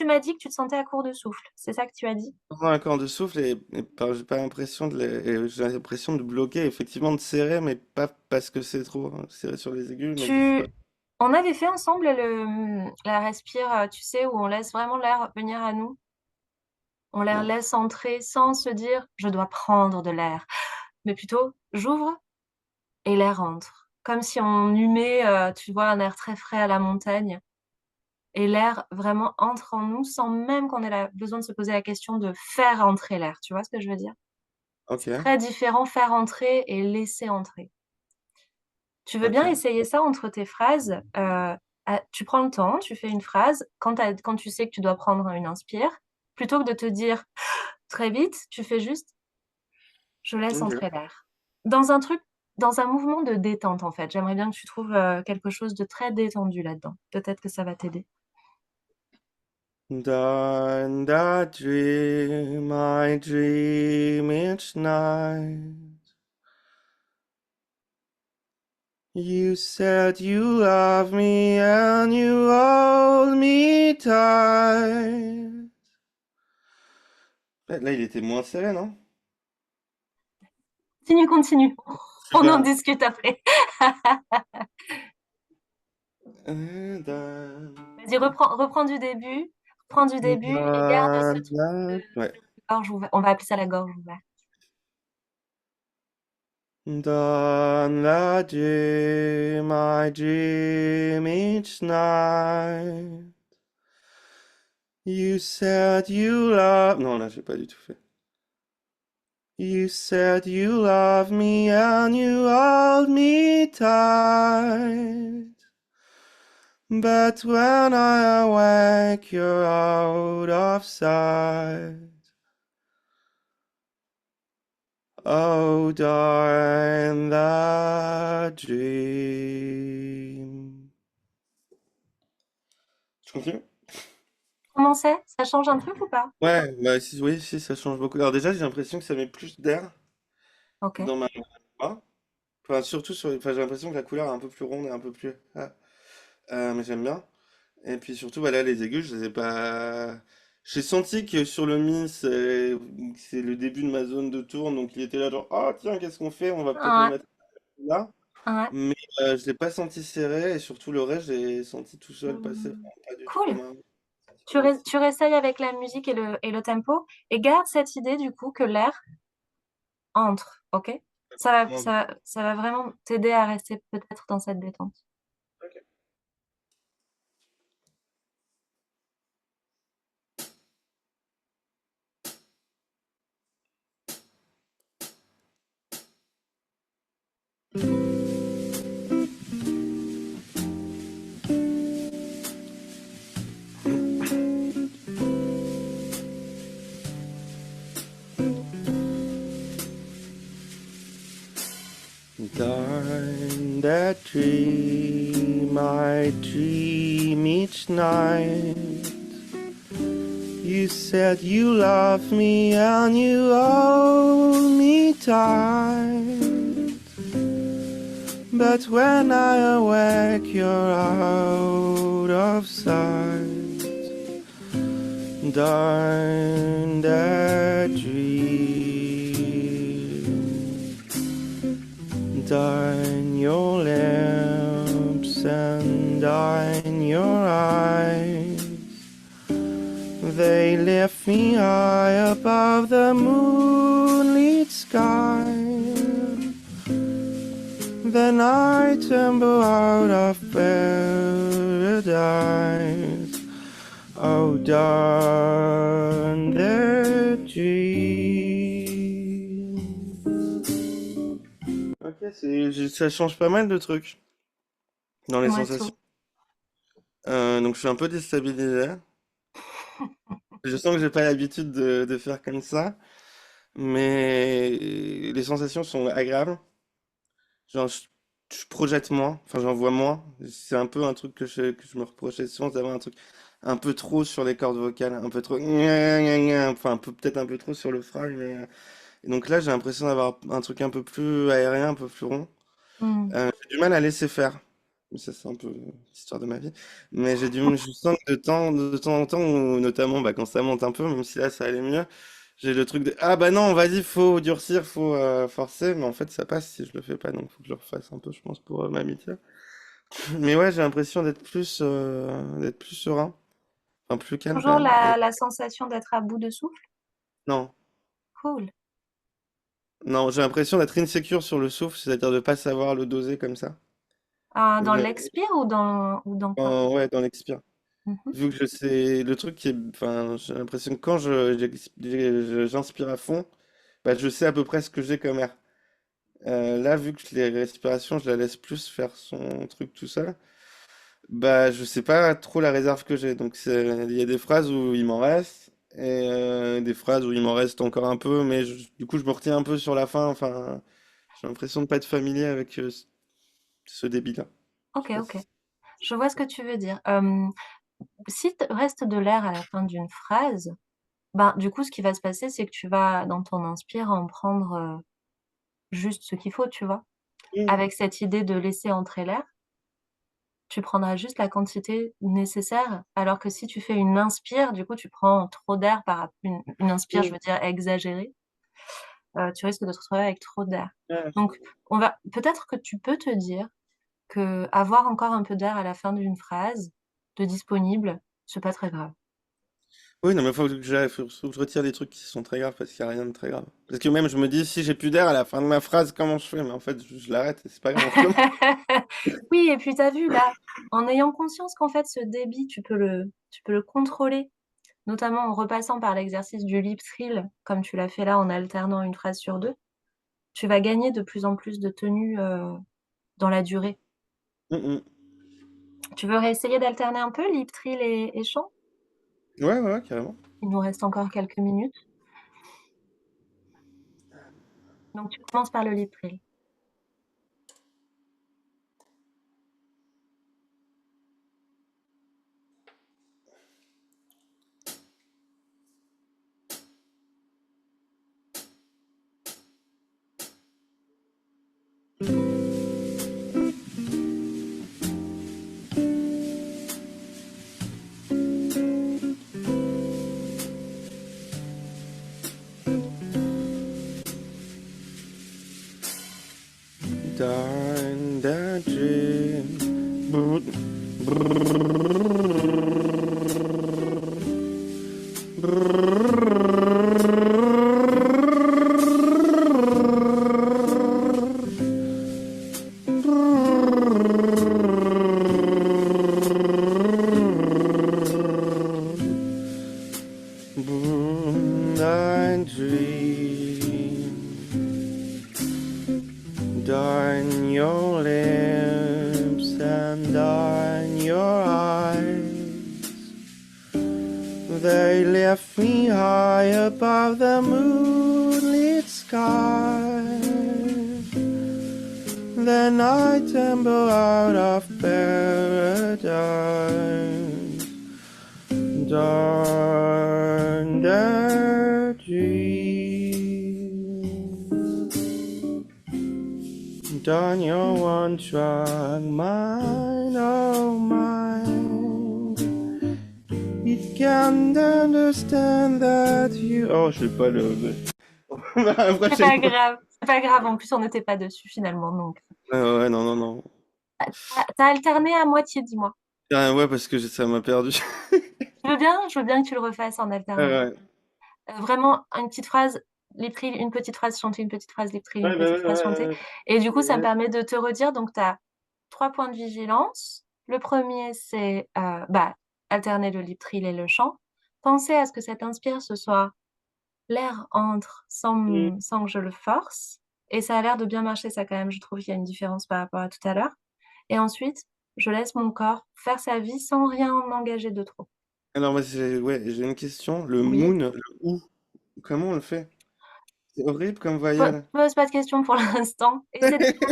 Tu m'as dit que tu te sentais à court de souffle, c'est ça que tu as dit? Prends un corps de souffle j'ai pas l'impression j'ai l'impression de bloquer, effectivement de serrer, mais pas parce que c'est trop serré sur les aigus, mais je sais pas. Tu... On avait fait ensemble la respire, tu sais, où on laisse vraiment l'air venir à nous. On l'air Non. laisse entrer sans se dire je dois prendre de l'air, mais plutôt j'ouvre et l'air entre. Comme si on humait, tu vois, un air très frais à la montagne et l'air vraiment entre en nous sans même qu'on ait besoin de se poser la question de faire entrer l'air. Tu vois ce que je veux dire? Ok, C'est très différent faire entrer et laisser entrer. Tu veux bien ok. essayer ça entre tes phrases? Tu prends le temps, tu fais une phrase quand tu sais que tu dois prendre une inspire, plutôt que de te dire très vite, tu fais juste: «Je laisse Ok. entrer l'air». Dans un truc dans un mouvement de détente, en fait. J'aimerais bien que tu trouves, quelque chose de très détendu là-dedans. Peut-être que ça va t'aider. Done that dream, I dream each night. You said you love me and you hold me tight. Là, il était moins serré, non? Continue, continue. Très On en bien. discute après. Done, Vas-y, reprends du début. Reprends du début et garde ce truc ouais. de gorge ouverte. On va appeler ça la gorge ouverte. Dans la dream, I dream each night. You said you love... Non, là, j'ai pas du tout fait. You said you love me and you hold me tight. But when I awake, you're out of sight. Oh, darling, the dream. Je continue? Comment c'est? Ça change un truc ou pas? Ouais, bah si, oui, si, ça change beaucoup. Alors déjà, j'ai l'impression que ça met plus d'air OK. dans ma voix. Enfin, surtout sur... Enfin, j'ai l'impression que la couleur est un peu plus ronde et un peu plus... Ah. Mais j'aime bien. Et puis surtout, voilà, les aigus, je les ai pas... J'ai senti que sur le mi, c'est le début de ma zone de tourne, donc il était là genre, ah tiens, qu'est-ce qu'on fait? On va peut-être le Ouais, mettre là. ouais. Mais je l'ai pas senti serré, et surtout le reste, j'ai senti tout seul passer, Mmh. enfin, pas du tout Cool. comme un... Tu réessayes avec la musique et le tempo et garde cette idée du coup que l'air entre, OK? Ça va vraiment t'aider à rester peut-être dans cette détente. Ok. Darn that dream I dream each night. You said you love me and you hold me tight. But when I awake, you're out of sight. Darn that dream. Darn your lips and darn your eyes. They lift me high above the moonlit sky. Then I tumble out of paradise. Oh, darn the dream. Ok, ça change pas mal de trucs dans les Dis-moi sensations. tout. Donc je suis un peu déstabilisé. Je sens que j'ai pas l'habitude de faire comme ça, mais les sensations sont agréables. Genre, je projette moins, enfin j'en vois moins. C'est un peu un truc que je me reprochais souvent d'avoir un truc un peu trop sur les cordes vocales, un peu trop, enfin peut-être un peu trop sur le phrase, mais et donc là j'ai l'impression d'avoir un truc un peu plus aérien, un peu plus rond. Mmh. J'ai du mal à laisser faire. Mais ça, c'est un peu l'histoire de ma vie. Mais je sens que de temps en temps, ou notamment bah, quand ça monte un peu, même si là ça allait mieux, j'ai le truc de ah bah non, vas-y, faut durcir, faut forcer, mais en fait ça passe si je le fais pas, donc faut que je le refasse un peu, je pense, pour m'amitié. Mais ouais, j'ai l'impression d'être plus serein, enfin plus calme quand Toujours même. la sensation d'être à bout de souffle? Non, Cool. non, j'ai l'impression d'être insécure sur le souffle, c'est-à-dire de pas savoir le doser comme ça. Dans Vu- l'expire ou dans quoi? ouais, dans l'expire. Mhm. Vu que je sais, le truc qui est, enfin, j'ai l'impression que quand j'inspire à fond, bah, je sais à peu près ce que j'ai comme air. Là, vu que les respirations, je la laisse plus faire son truc tout seul, bah, je sais pas trop la réserve que j'ai. Donc, il y a des phrases où il m'en reste et des phrases où il m'en reste encore un peu, mais du coup, je me retiens un peu sur la fin. Enfin, j'ai l'impression de pas être familier avec ce débit-là. Je Ok, sais pas ok. si... Je vois ce que tu veux dire. Si reste de l'air à la fin d'une phrase, ben, du coup, ce qui va se passer, c'est que tu vas, dans ton inspire, en prendre juste ce qu'il faut, tu vois. Mm, Avec cette idée de laisser entrer l'air, tu prendras juste la quantité nécessaire, alors que si tu fais une inspire, du coup, tu prends trop d'air une inspire, je mm. veux dire, exagérée, tu risques de te retrouver avec trop d'air. Ouais. Donc, peut-être que tu peux te dire que avoir encore un peu d'air à la fin d'une phrase de disponible, c'est pas très grave. Oui, non, mais faut que je retire des trucs qui sont très graves parce qu'il n'y a rien de très grave. Parce que même je me dis, si j'ai plus d'air à la fin de ma phrase, comment je fais? Mais en fait, je l'arrête et c'est pas grave, on recommence. Oui, et puis tu as vu là, en ayant conscience qu'en fait ce débit, tu peux le contrôler, notamment en repassant par l'exercice du lip trill, comme tu l'as fait là en alternant une phrase sur deux, tu vas gagner de plus en plus de tenue dans la durée. Mm, mm. Tu veux réessayer d'alterner un peu lip trill et chant? Ouais, ouais, ouais, carrément. Il nous reste encore quelques minutes. Donc tu commences par le lip trill. Darn that dream. Brrr, Darn dream. Darn your lips and darn your eyes. They left me high above the moonlit sky. Then I tumble out of paradise. Darn the dream. Darn your one track mind, oh mind. It can't understand that you. Oh, je sais pas le. La C'est prochaine pas fois. grave, c'est pas grave. En plus, on n'était pas dessus finalement, donc. Ouais, non, non, non. T'as alterné à moitié, dis-moi. Ah, ouais, parce que ça m'a perdu. Je veux bien que tu le refasses en Ouais, alternant. ouais. Vraiment, une petite phrase, lip trill, une petite phrase chantée, une petite phrase lip trill, une Ouais, bah, petite ouais, phrase chantée. ouais, Et du coup, ça me ouais. permet de te redire, donc tu as 3 points de vigilance. Le premier, c'est bah, alterner le lip trill et le chant. Penser à ce que cette inspire, ce soit l'air entre Mm. sans que je le force. Et ça a l'air de bien marcher, ça quand même. Je trouve qu'il y a une différence par rapport à tout à l'heure. Et ensuite, je laisse mon corps faire sa vie sans rien engager de trop. Alors, moi, j'ai une question. Le Oui. moon, le ou, comment on le fait? C'est horrible comme Po voyelle. pose pas de questions pour l'instant. Essaie de faire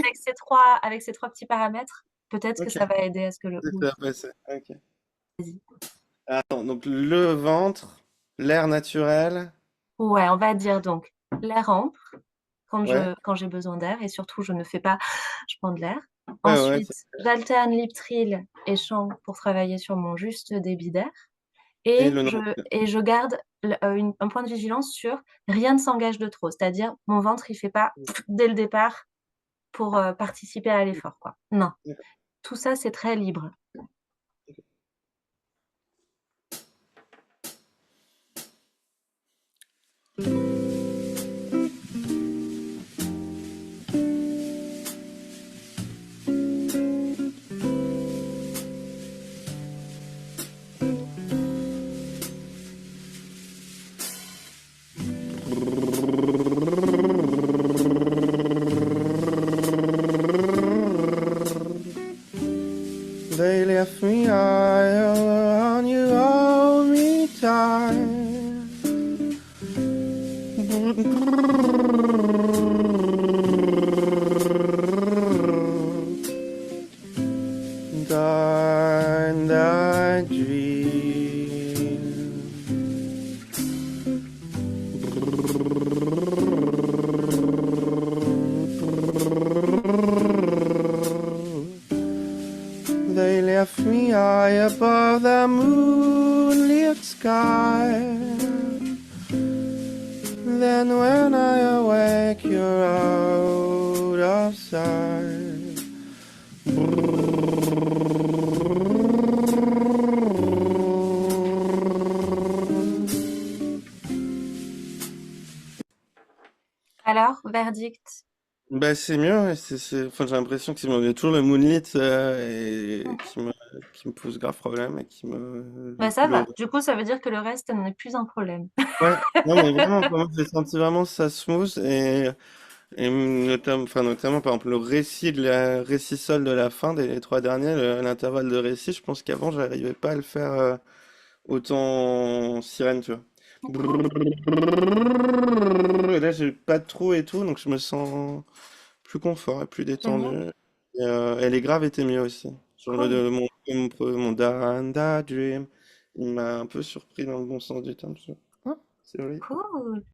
avec ces 3 petits paramètres. Peut-être que Ok, ça va aider à ce que le c'est ou fait passer. Ok. vas-y. Attends, donc le ventre, l'air naturel. Ouais, on va dire donc l'air entre Ouais, quand j'ai besoin d'air et surtout je ne fais pas je prends de l'air. Ouais, ouais, Ensuite, j'alterne lip trill et chant pour travailler sur mon juste débit d'air et et le nom. je garde un point de vigilance sur rien ne s'engage de trop. C'est-à-dire mon ventre, il fait pas dès le départ pour, participer à l'effort, quoi. Non, tout ça, c'est très libre. They left me all on you all me time. Die, dream. They left me high above the moonlit sky. Then when I awake, you're out of sight. Alors, verdict? Bah c'est mieux, enfin, j'ai l'impression que il y a toujours le moonlit et qui me pose grave problème et Bah, ça va. Du coup, ça veut dire que le reste n'est plus un problème. Ouais, non mais vraiment, pour moi j'ai senti vraiment ça smooth et notamment par exemple le récit sol de la fin des les trois derniers, l'intervalle de récit, je pense qu'avant j'arrivais pas à le faire autant en sirène, tu vois. Et là j'ai pas de trou et tout, donc je me sens plus confort et plus détendu. Génial. Et les graves étaient mieux aussi. Genre Cool. mon Da Dream, il m'a un peu surpris dans le bon sens du terme. Ah, c'est joli. Cool.